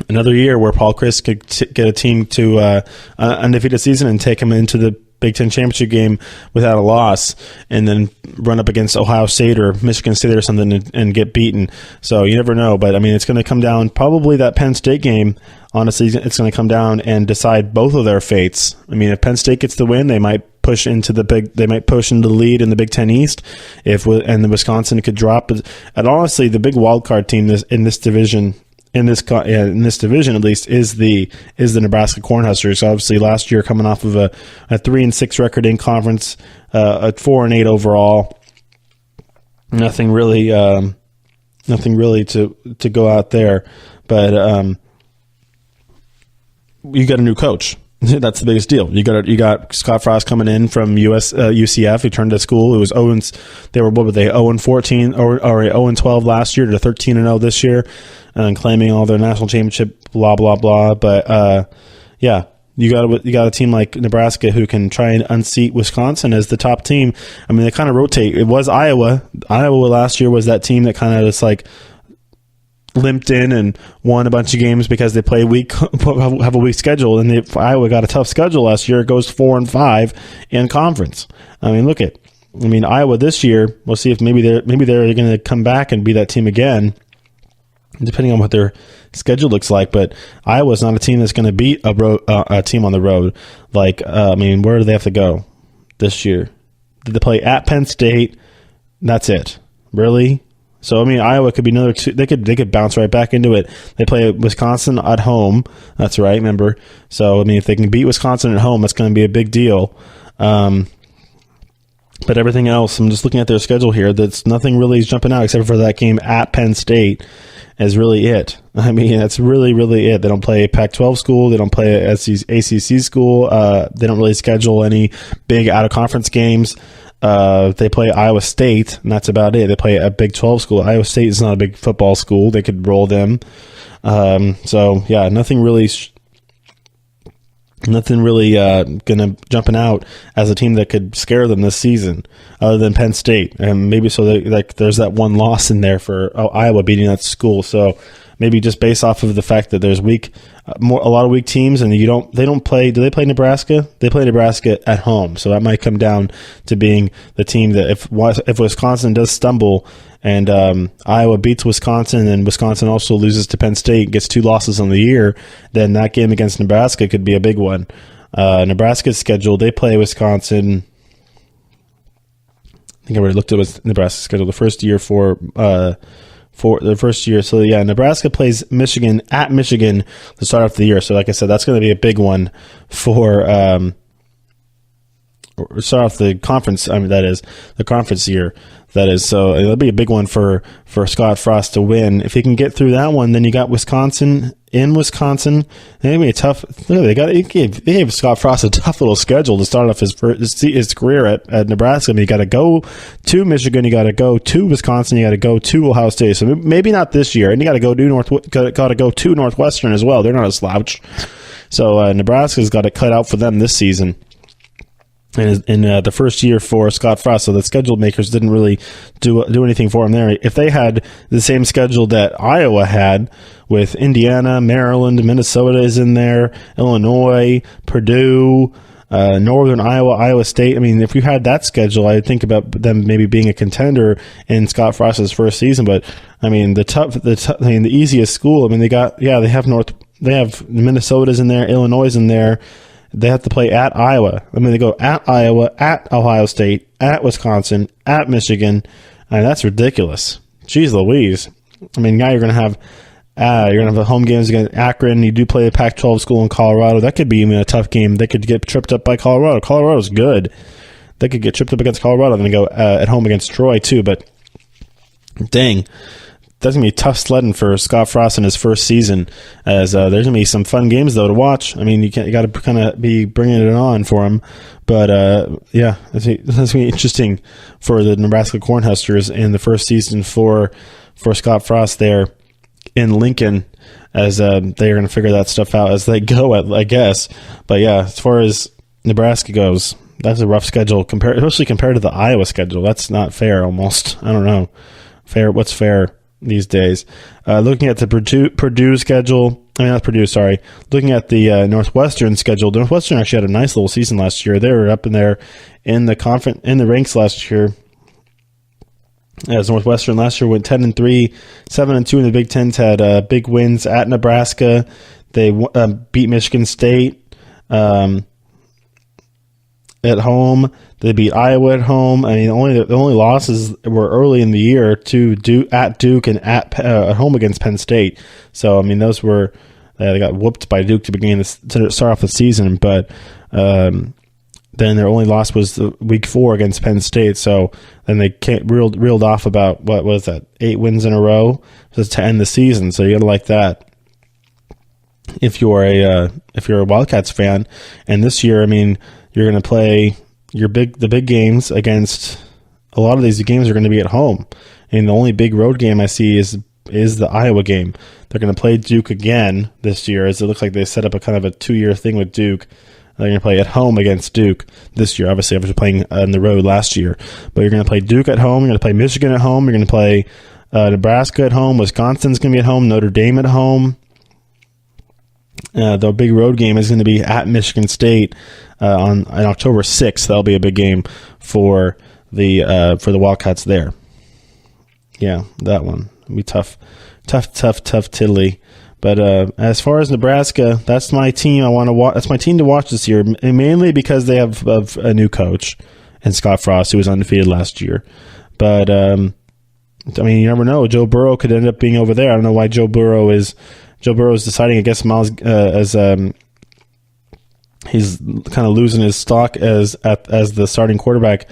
another year where Paul Chryst could get a team to an undefeated season and take them into the Big Ten championship game without a loss, and then run up against Ohio State or Michigan State or something and get beaten. So you never know. But it's going to come down, probably that Penn State game. Honestly, it's going to come down and decide both of their fates. If Penn State gets the win, they might push into the lead in the Big Ten East. And the Wisconsin could drop. And honestly, the big wild card team in this division. In this division, at least, is the Nebraska Cornhuskers. Obviously, last year coming off of a 3-6 record in conference, a 4-8 overall. Nothing really to go out there. But you got a new coach. That's the biggest deal. You got Scott Frost coming in from UCF. He turned to school. It was 0-14 or 0-12 last year to 13-0 this year, and claiming all their national championship. Blah blah blah. But yeah, you got a team like Nebraska who can try and unseat Wisconsin as the top team. They kind of rotate. It was Iowa. Iowa last year was that team that kind of just limped in and won a bunch of games because they play have a weak schedule. And Iowa got a tough schedule last year. It goes 4-5 in conference. I mean, Iowa this year, we'll see if maybe they're going to come back and be that team again, depending on what their schedule looks like. But Iowa's not a team that's going to beat a team on the road. Where do they have to go this year? Did they play at Penn State? That's it. Really? So, Iowa could be another two. They could bounce right back into it. They play Wisconsin at home. That's right, remember? So, if they can beat Wisconsin at home, that's going to be a big deal. But everything else, I'm just looking at their schedule here. That's nothing really is jumping out except for that game at Penn State is really it. That's really, really it. They don't play a Pac-12 school. They don't play a ACC school. They don't really schedule any big out-of-conference games. They play Iowa State, and that's about it. They play a Big 12 school. Iowa State is not a big football school. They could roll them. Nothing really gonna jumping out as a team that could scare them this season, other than Penn State, and maybe there's that one loss in there for Iowa beating that school. So maybe just based off of the fact that there's a lot of weak teams, and they don't play. Do they play Nebraska? They play Nebraska at home, so that might come down to being the team that if Wisconsin does stumble and Iowa beats Wisconsin, and Wisconsin also loses to Penn State, gets 2 losses on the year, then that game against Nebraska could be a big one. Nebraska's schedule, they play Wisconsin. I think I already looked at Nebraska's schedule. The first year for the first year. So, yeah, Nebraska plays Michigan at Michigan to start off the year. So, like I said, that's going to be a big one for start off the conference. That is the conference year. That is, so it'll be a big one for Scott Frost to win. If he can get through that one, then you got Wisconsin in Wisconsin. They be a tough. They gave Scott Frost a tough little schedule to start off his career at Nebraska. You got to go to Michigan, you got to go to Wisconsin, you got to go to Ohio State. So maybe not this year, and you got to go to Northwestern as well. They're not a slouch. So Nebraska's got it cut out for them this season. In the first year for Scott Frost, so the schedule makers didn't really do anything for him there. If they had the same schedule that Iowa had, with Indiana, Maryland, Minnesota is in there, Illinois, Purdue, Northern Iowa, Iowa State. If you had that schedule, I'd think about them maybe being a contender in Scott Frost's first season. But the easiest school. They have Minnesota's in there, Illinois is in there. They have to play at Iowa. They go at Iowa, at Ohio State, at Wisconsin, at Michigan. That's ridiculous. Jeez Louise. Now you're going to have home games against Akron. You do play a Pac-12 school in Colorado. That could be a tough game. They could get tripped up by Colorado. Colorado's good. They could get tripped up against Colorado. Then they go at home against Troy too. But dang. That's going to be tough sledding for Scott Frost in his first season, as there's going to be some fun games, though, to watch. You got to kind of be bringing it on for him. But, that's going to be interesting for the Nebraska Cornhuskers in the first season for Scott Frost there in Lincoln, as they're going to figure that stuff out as they go, I guess. But, yeah, as far as Nebraska goes, that's a rough schedule, especially compared to the Iowa schedule. That's not fair almost. I don't know. What's fair these days? Looking at the Purdue schedule, looking at the Northwestern schedule. Northwestern actually had a nice little season last year. They were up in there in the ranks last year. As Northwestern last year went 10-3, 7-2 in the Big Ten. Had big wins at Nebraska. They beat Michigan State at home. They beat Iowa at home. The only losses were early in the year to at Duke and at home against Penn State. So those were they got whooped by Duke to start off the season. But then their only loss was the week 4 against Penn State. So then they reeled off about, what was that, 8 wins in a row just to end the season. So you gotta like that if you're a Wildcats fan. And this year, you're going to play the big games against a lot of these games are going to be at home. And the only big road game I see is the Iowa game. They're going to play Duke again this year, as it looks like they set up a kind of a 2-year thing with Duke. They're going to play at home against Duke this year. Obviously, I was playing on the road last year. But you're going to play Duke at home. You're going to play Michigan at home. You're going to play Nebraska at home. Wisconsin's going to be at home. Notre Dame at home. The big road game is going to be at Michigan State on October 6th. That'll be a big game for the Wildcats there. Yeah, that one will be tough tiddly. But as far as Nebraska, that's my team. I want to watch. That's my team to watch this year, mainly because they have a new coach and Scott Frost, who was undefeated last year. But I mean, you never know. Joe Burrow could end up being over there. I don't know why Joe Burrow is deciding. I guess Miles he's kind of losing his stock as the starting quarterback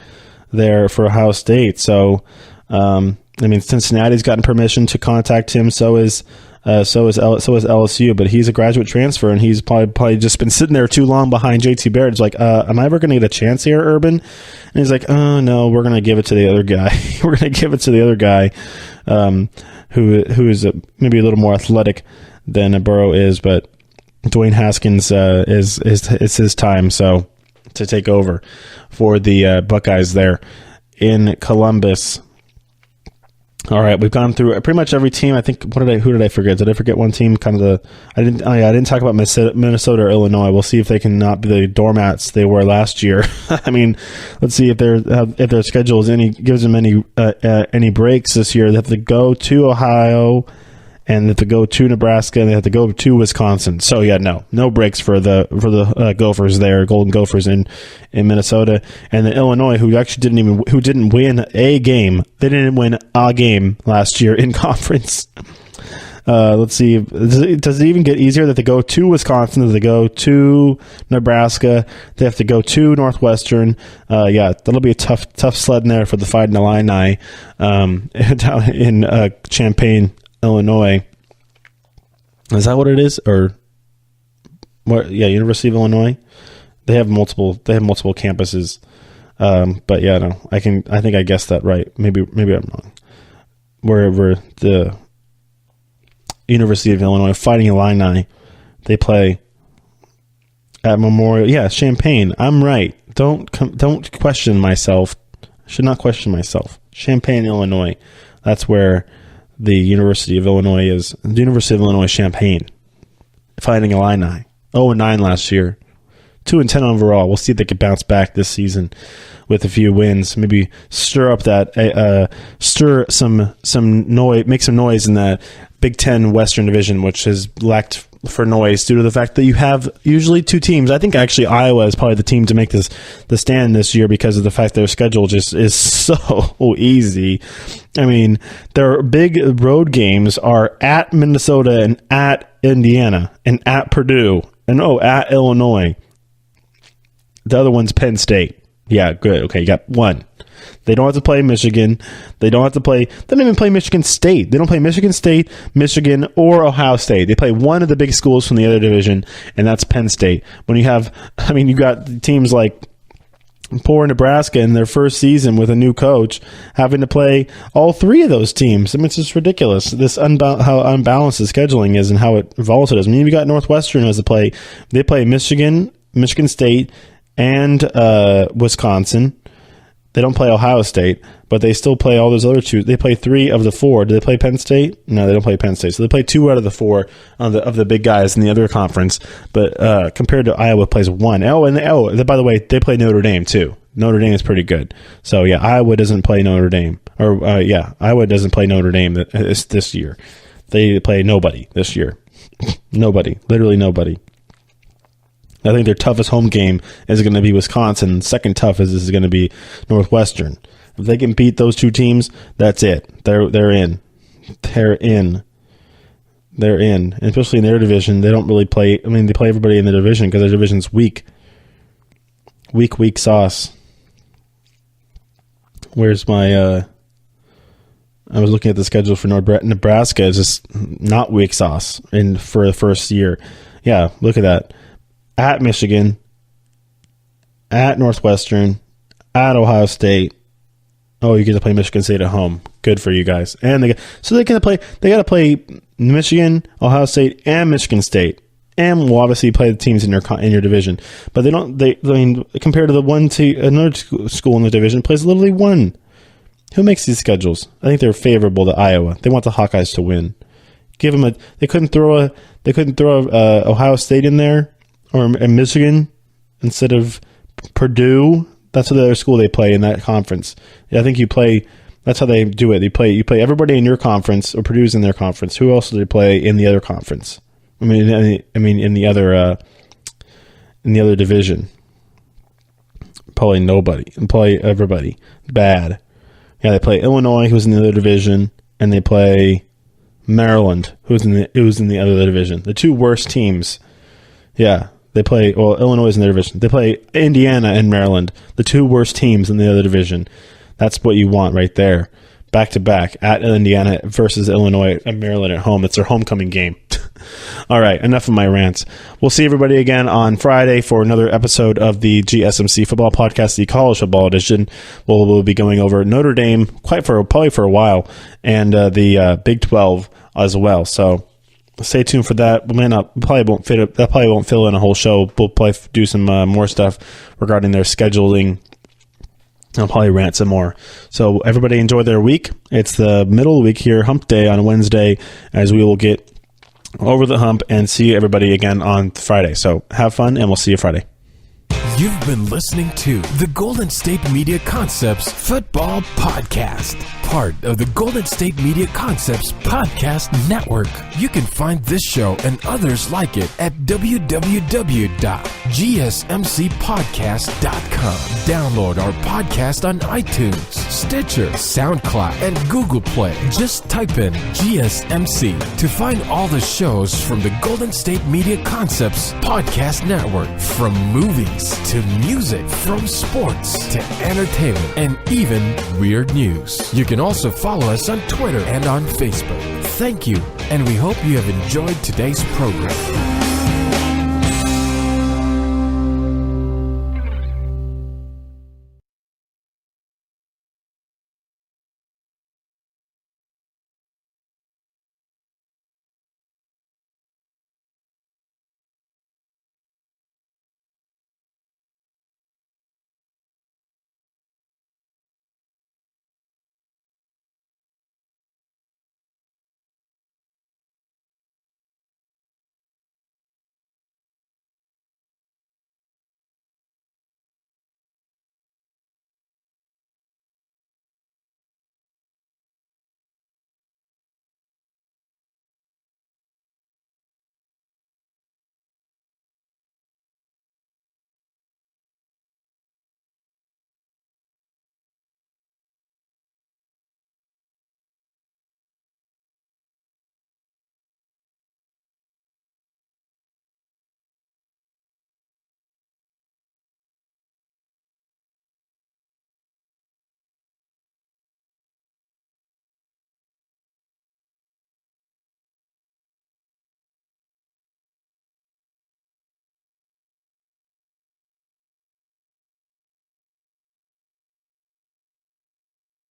there for Ohio State. So I mean, Cincinnati's gotten permission to contact him. So is LSU, but he's a graduate transfer, and he's probably just been sitting there too long behind JT Barrett. It's like, am I ever going to get a chance here, Urban? And he's like, oh no, we're going to give it to the other guy. We're going to give it to the other guy, who is maybe a little more athletic than Burrow is, but Dwayne Haskins is his time so to take over for the Buckeyes there in Columbus. All right, we've gone through pretty much every team. I think who did I forget? Did I forget one team? I didn't talk about Minnesota or Illinois. We'll see if they can not be the doormats they were last year. I mean, let's see if their schedule gives them any breaks this year. They have to go to Ohio, and they have to go to Nebraska, and they have to go to Wisconsin. So yeah, no breaks for the Gophers there, Golden Gophers in Minnesota, and then Illinois, who actually didn't win a game. They didn't win a game last year in conference. Let's see, does it even get easier that they go to Wisconsin, that they go to Nebraska, they have to go to Northwestern? Yeah, that'll be a tough sledding there for the Fighting Illini down in Champaign, Illinois. Is that what it is? Or what? Yeah, University of Illinois. They have multiple campuses. But yeah, no. I think I guessed that right. Maybe I'm wrong. Wherever the University of Illinois Fighting Illini, they play at Memorial. Yeah, Champaign. I'm right. Don't question myself. Should not question myself. Champaign, Illinois. That's where the University of Illinois is. The University of Illinois Champaign Fighting Illini. 0-9 last year. 2-10 overall. We'll see if they can bounce back this season with a few wins. Maybe stir some noise, make some noise in that Big Ten Western Division, which has lacked for noise due to the fact that you have usually two teams. I think actually Iowa is probably the team to make the stand this year because of the fact their schedule just is so easy. I mean, their big road games are at Minnesota and at Indiana and at Purdue and at Illinois. The other one's Penn State. Yeah, good. Okay, you got one. They don't have to play Michigan. They don't even play Michigan State. They don't play Michigan State, Michigan, or Ohio State. They play one of the big schools from the other division, and that's Penn State. You got teams like poor Nebraska in their first season with a new coach having to play all three of those teams. I mean, it's just ridiculous. How unbalanced the scheduling is and how volatile it is. I mean, you got Northwestern has to play. They play Michigan State, and Wisconsin. They don't play Ohio State, but they still play all those other two. They play 3 of the 4. Do they play Penn State? No, they don't play Penn State. So they play 2 out of the 4 of the big guys in the other conference. But compared to Iowa, plays 1. By the way, they play Notre Dame too. Notre Dame is pretty good. So yeah, Iowa doesn't play Notre Dame. Iowa doesn't play Notre Dame this year. They play nobody this year. Nobody, literally nobody. I think their toughest home game is going to be Wisconsin. Second toughest is going to be Northwestern. If they can beat those two teams, that's it. They're in. They're in. And especially in their division, they don't really play. I mean, they play everybody in the division because their division's weak. Weak sauce. Where's my? I was looking at the schedule for Nebraska. It's just not weak sauce for the first year. Yeah, look at that. At Michigan, at Northwestern, at Ohio State. Oh, you get to play Michigan State at home. Good for you guys. And they got to play Michigan, Ohio State, and Michigan State. And we'll obviously play the teams in your division. But compared to another school in the division, plays literally one. Who makes these schedules? I think they're favorable to Iowa. They want the Hawkeyes to win. Give them They couldn't throw Ohio State in there or Michigan instead of Purdue. That's the other school they play in that conference. Yeah, I think you play. That's how they do it. You play everybody in your conference, or Purdue's in their conference. Who else do they play in the other conference? I mean in the other division. Probably nobody. And play everybody. Bad. Yeah, they play Illinois, who's in the other division, and they play Maryland, who's in the other division. The two worst teams. Yeah, they play. Well, Illinois is in their division. They play Indiana and Maryland, the two worst teams in the other division. That's what you want right there, back to back at Indiana versus Illinois and Maryland at home. It's their homecoming game. All right, enough of my rants. We'll see everybody again on Friday for another episode of the GSMC Football Podcast, the College Football Edition. We'll be going over Notre Dame probably for a while, and the Big 12 as well. So stay tuned for that. That probably won't fill in a whole show. We'll probably do some more stuff regarding their scheduling. I'll probably rant some more. So everybody enjoy their week. It's the middle of the week here, hump day on Wednesday, as we will get over the hump and see everybody again on Friday. So have fun, and we'll see you Friday. You've been listening to the Golden State Media Concepts Football Podcast, part of the Golden State Media Concepts Podcast Network. You can find this show and others like it at www.gsmcpodcast.com. Download our podcast on iTunes, Stitcher, SoundCloud, and Google Play. Just type in GSMC to find all the shows from the Golden State Media Concepts Podcast Network, from movies to music, from sports to entertainment, and even weird news. You can also follow us on Twitter and on Facebook. Thank you, and we hope you have enjoyed today's program.